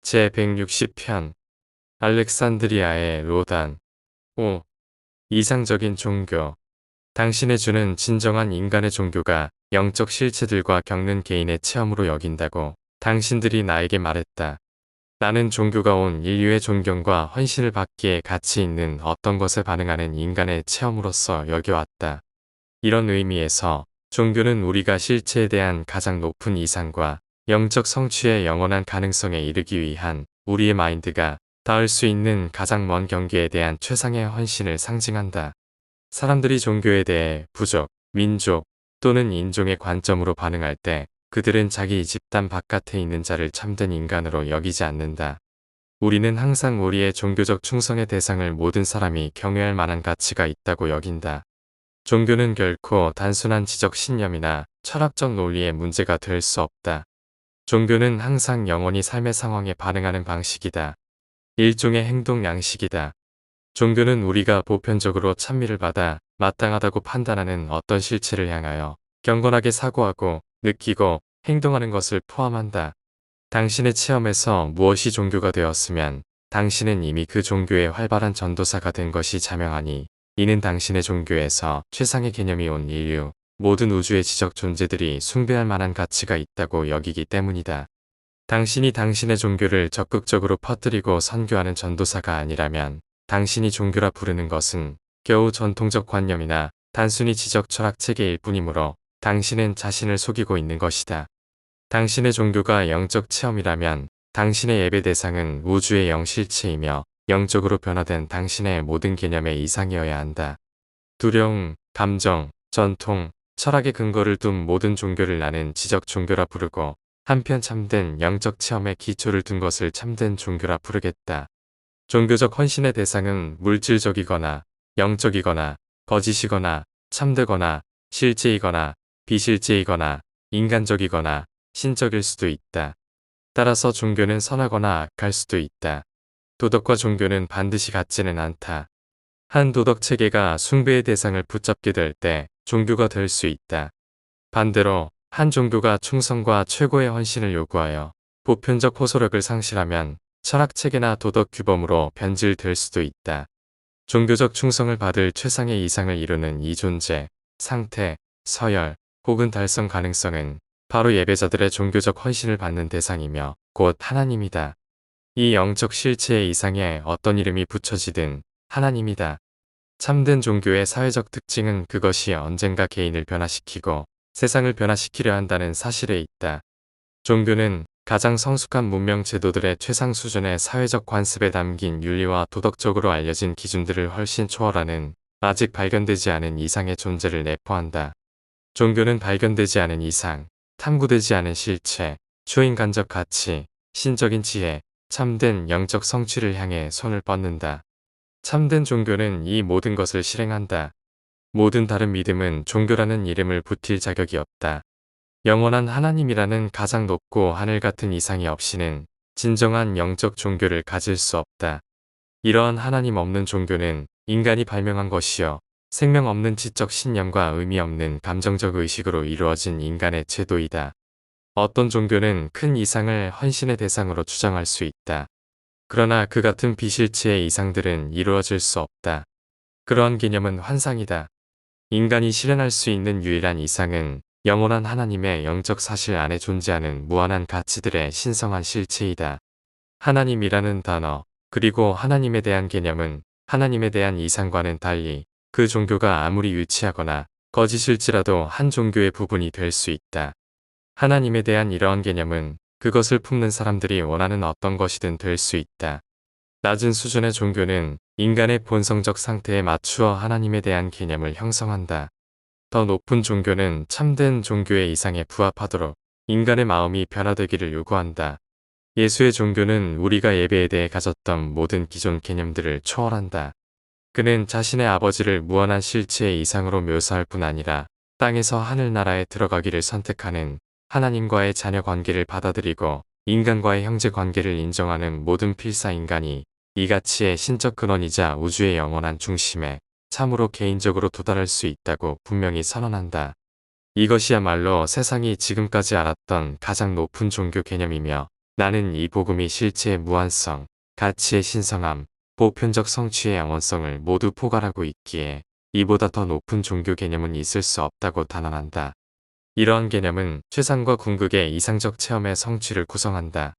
제160편 알렉산드리아의 로단 5. 이상적인 종교. 당신의 주는 진정한 인간의 종교가 영적 실체들과 겪는 개인의 체험으로 여긴다고 당신들이 나에게 말했다. 나는 종교가 온 인류의 존경과 헌신을 받기에 가치 있는 어떤 것에 반응하는 인간의 체험으로서 여겨왔다. 이런 의미에서 종교는 우리가 실체에 대한 가장 높은 이상과 영적 성취의 영원한 가능성에 이르기 위한 우리의 마인드가 닿을 수 있는 가장 먼 경계에 대한 최상의 헌신을 상징한다. 사람들이 종교에 대해 부족, 민족 또는 인종의 관점으로 반응할 때 그들은 자기 집단 바깥에 있는 자를 참된 인간으로 여기지 않는다. 우리는 항상 우리의 종교적 충성의 대상을 모든 사람이 경외할 만한 가치가 있다고 여긴다. 종교는 결코 단순한 지적 신념이나 철학적 논리의 문제가 될 수 없다. 종교는 항상 영원히 삶의 상황에 반응하는 방식이다. 일종의 행동 양식이다. 종교는 우리가 보편적으로 찬미를 받아 마땅하다고 판단하는 어떤 실체를 향하여 경건하게 사고하고 느끼고 행동하는 것을 포함한다. 당신의 체험에서 무엇이 종교가 되었으면 당신은 이미 그 종교의 활발한 전도사가 된 것이 자명하니 이는 당신의 종교에서 최상의 개념이 온 인류, 모든 우주의 지적 존재들이 숭배할 만한 가치가 있다고 여기기 때문이다. 당신이 당신의 종교를 적극적으로 퍼뜨리고 선교하는 전도사가 아니라면 당신이 종교라 부르는 것은 겨우 전통적 관념이나 단순히 지적 철학 체계일 뿐이므로 당신은 자신을 속이고 있는 것이다. 당신의 종교가 영적 체험이라면 당신의 예배 대상은 우주의 영실체이며 영적으로 변화된 당신의 모든 개념의 이상이어야 한다. 두려움, 감정, 전통, 철학의 근거를 둔 모든 종교를 나는 지적 종교라 부르고 한편 참된 영적 체험의 기초를 둔 것을 참된 종교라 부르겠다. 종교적 헌신의 대상은 물질적이거나 영적이거나 거짓이거나 참되거나 실제이거나 비실제이거나 인간적이거나 신적일 수도 있다. 따라서 종교는 선하거나 악할 수도 있다. 도덕과 종교는 반드시 같지는 않다. 한 도덕 체계가 숭배의 대상을 붙잡게 될 때 종교가 될 수 있다. 반대로 한 종교가 충성과 최고의 헌신을 요구하여 보편적 호소력을 상실하면 철학 체계나 도덕 규범으로 변질될 수도 있다. 종교적 충성을 받을 최상의 이상을 이루는 이 존재, 상태, 서열 혹은 달성 가능성은 바로 예배자들의 종교적 헌신을 받는 대상이며 곧 하나님이다. 이 영적 실체의 이상에 어떤 이름이 붙여지든 하나님이다. 참된 종교의 사회적 특징은 그것이 언젠가 개인을 변화시키고 세상을 변화시키려 한다는 사실에 있다. 종교는 가장 성숙한 문명 제도들의 최상 수준의 사회적 관습에 담긴 윤리와 도덕적으로 알려진 기준들을 훨씬 초월하는 아직 발견되지 않은 이상의 존재를 내포한다. 종교는 발견되지 않은 이상, 탐구되지 않은 실체, 초인간적 가치, 신적인 지혜, 참된 영적 성취를 향해 손을 뻗는다. 참된 종교는 이 모든 것을 실행한다. 모든 다른 믿음은 종교라는 이름을 붙일 자격이 없다. 영원한 하나님이라는 가장 높고 하늘 같은 이상이 없이는 진정한 영적 종교를 가질 수 없다. 이러한 하나님 없는 종교는 인간이 발명한 것이요. 생명 없는 지적 신념과 의미 없는 감정적 의식으로 이루어진 인간의 제도이다. 어떤 종교는 큰 이상을 헌신의 대상으로 추정할 수 있다. 그러나 그 같은 비실체의 이상들은 이루어질 수 없다. 그러한 개념은 환상이다. 인간이 실현할 수 있는 유일한 이상은 영원한 하나님의 영적 사실 안에 존재하는 무한한 가치들의 신성한 실체이다. 하나님이라는 단어, 그리고 하나님에 대한 개념은 하나님에 대한 이상과는 달리 그 종교가 아무리 유치하거나 거짓일지라도 한 종교의 부분이 될 수 있다. 하나님에 대한 이러한 개념은 그것을 품는 사람들이 원하는 어떤 것이든 될 수 있다. 낮은 수준의 종교는 인간의 본성적 상태에 맞추어 하나님에 대한 개념을 형성한다. 더 높은 종교는 참된 종교의 이상에 부합하도록 인간의 마음이 변화되기를 요구한다. 예수의 종교는 우리가 예배에 대해 가졌던 모든 기존 개념들을 초월한다. 그는 자신의 아버지를 무한한 실체의 이상으로 묘사할 뿐 아니라 땅에서 하늘나라에 들어가기를 선택하는 하나님과의 자녀 관계를 받아들이고 인간과의 형제 관계를 인정하는 모든 필사인간이 이 가치의 신적 근원이자 우주의 영원한 중심에 참으로 개인적으로 도달할 수 있다고 분명히 선언한다. 이것이야말로 세상이 지금까지 알았던 가장 높은 종교 개념이며 나는 이 복음이 실체의 무한성, 가치의 신성함, 보편적 성취의 영원성을 모두 포괄하고 있기에 이보다 더 높은 종교 개념은 있을 수 없다고 단언한다. 이러한 개념은 최상과 궁극의 이상적 체험의 성취를 구성한다.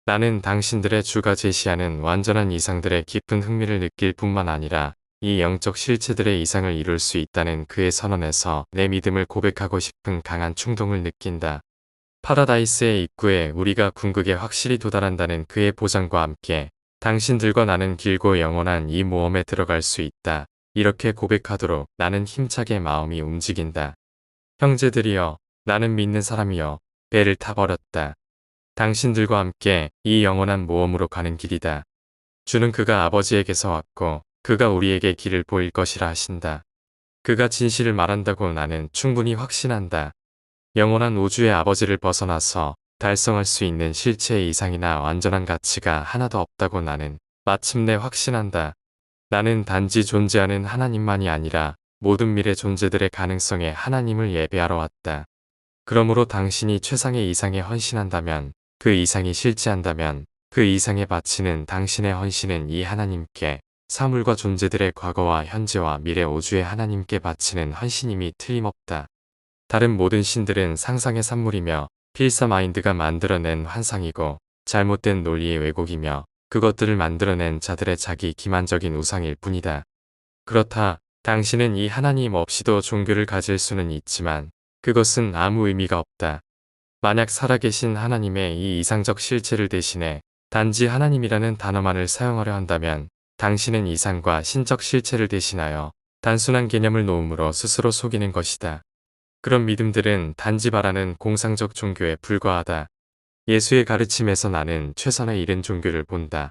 나는 당신들의 주가 제시하는 완전한 이상들의 깊은 흥미를 느낄 뿐만 아니라 이 영적 실체들의 이상을 이룰 수 있다는 그의 선언에서 내 믿음을 고백하고 싶은 강한 충동을 느낀다. 파라다이스의 입구에 우리가 궁극에 확실히 도달한다는 그의 보장과 함께 당신들과 나는 길고 영원한 이 모험에 들어갈 수 있다. 이렇게 고백하도록 나는 힘차게 마음이 움직인다. 형제들이여, 나는 믿는 사람이여, 배를 타버렸다. 당신들과 함께 이 영원한 모험으로 가는 길이다. 주는 그가 아버지에게서 왔고 그가 우리에게 길을 보일 것이라 하신다. 그가 진실을 말한다고 나는 충분히 확신한다. 영원한 우주의 아버지를 벗어나서 달성할 수 있는 실체의 이상이나 완전한 가치가 하나도 없다고 나는 마침내 확신한다. 나는 단지 존재하는 하나님만이 아니라 모든 미래 존재들의 가능성에 하나님을 예배하러 왔다. 그러므로 당신이 최상의 이상에 헌신한다면, 그 이상이 실제한다면, 그 이상에 바치는 당신의 헌신은 이 하나님께, 사물과 존재들의 과거와 현재와 미래 우주의 하나님께 바치는 헌신임이 틀림없다. 다른 모든 신들은 상상의 산물이며 필사 마인드가 만들어낸 환상이고 잘못된 논리의 왜곡이며 그것들을 만들어낸 자들의 자기 기만적인 우상일 뿐이다. 그렇다. 당신은 이 하나님 없이도 종교를 가질 수는 있지만 그것은 아무 의미가 없다. 만약 살아계신 하나님의 이 이상적 실체를 대신해 단지 하나님이라는 단어만을 사용하려 한다면 당신은 이상과 신적 실체를 대신하여 단순한 개념을 놓음으로 스스로 속이는 것이다. 그런 믿음들은 단지 바라는 공상적 종교에 불과하다. 예수의 가르침에서 나는 최선에 이른 종교를 본다.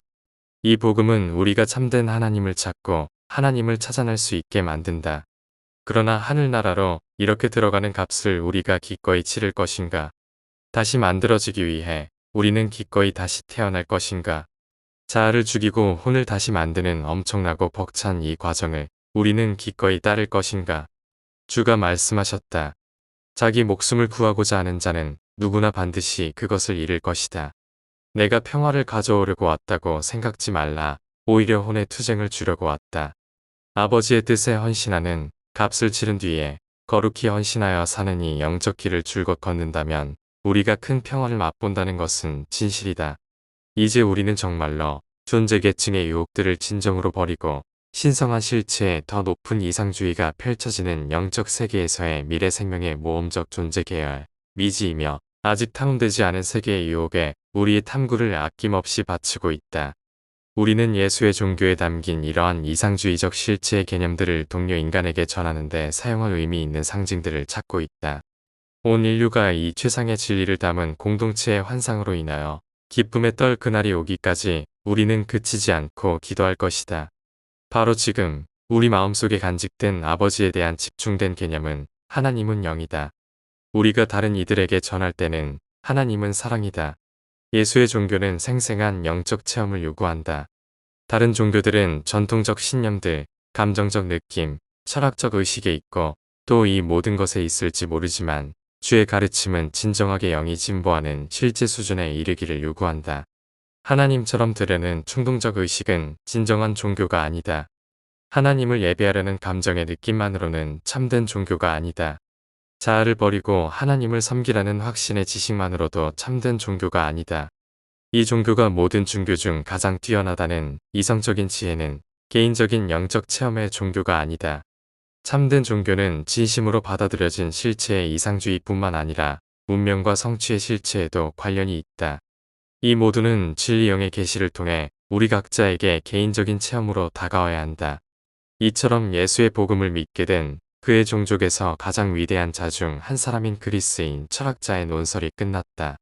이 복음은 우리가 참된 하나님을 찾고 하나님을 찾아낼 수 있게 만든다. 그러나 하늘나라로 이렇게 들어가는 값을 우리가 기꺼이 치를 것인가? 다시 만들어지기 위해 우리는 기꺼이 다시 태어날 것인가? 자아를 죽이고 혼을 다시 만드는 엄청나고 벅찬 이 과정을 우리는 기꺼이 따를 것인가? 주가 말씀하셨다. 자기 목숨을 구하고자 하는 자는 누구나 반드시 그것을 잃을 것이다. 내가 평화를 가져오려고 왔다고 생각지 말라. 오히려 혼의 투쟁을 주려고 왔다. 아버지의 뜻에 헌신하는 값을 치른 뒤에 거룩히 헌신하여 사는 이 영적 길을 줄곧 걷는다면 우리가 큰 평화를 맛본다는 것은 진실이다. 이제 우리는 정말로 존재 계층의 유혹들을 진정으로 버리고 신성한 실체의 더 높은 이상주의가 펼쳐지는 영적 세계에서의 미래 생명의 모험적 존재 계열, 미지이며 아직 탐험되지 않은 세계의 유혹에 우리의 탐구를 아낌없이 바치고 있다. 우리는 예수의 종교에 담긴 이러한 이상주의적 실체의 개념들을 동료 인간에게 전하는 데 사용할 의미 있는 상징들을 찾고 있다. 온 인류가 이 최상의 진리를 담은 공동체의 환상으로 인하여 기쁨에 떨 그날이 오기까지 우리는 그치지 않고 기도할 것이다. 바로 지금 우리 마음속에 간직된 아버지에 대한 집중된 개념은 하나님은 영이다. 우리가 다른 이들에게 전할 때는 하나님은 사랑이다. 예수의 종교는 생생한 영적 체험을 요구한다. 다른 종교들은 전통적 신념들, 감정적 느낌, 철학적 의식에 있고 또 이 모든 것에 있을지 모르지만 주의 가르침은 진정하게 영이 진보하는 실제 수준에 이르기를 요구한다. 하나님처럼 되려는 충동적 의식은 진정한 종교가 아니다. 하나님을 예배하려는 감정의 느낌만으로는 참된 종교가 아니다. 자아를 버리고 하나님을 섬기라는 확신의 지식만으로도 참된 종교가 아니다. 이 종교가 모든 종교 중 가장 뛰어나다는 이성적인 지혜는 개인적인 영적 체험의 종교가 아니다. 참된 종교는 진심으로 받아들여진 실체의 이상주의뿐만 아니라 문명과 성취의 실체에도 관련이 있다. 이 모두는 진리영의 계시를 통해 우리 각자에게 개인적인 체험으로 다가와야 한다. 이처럼 예수의 복음을 믿게 된 그의 종족에서 가장 위대한 자 중 한 사람인 그리스인 철학자의 논설이 끝났다.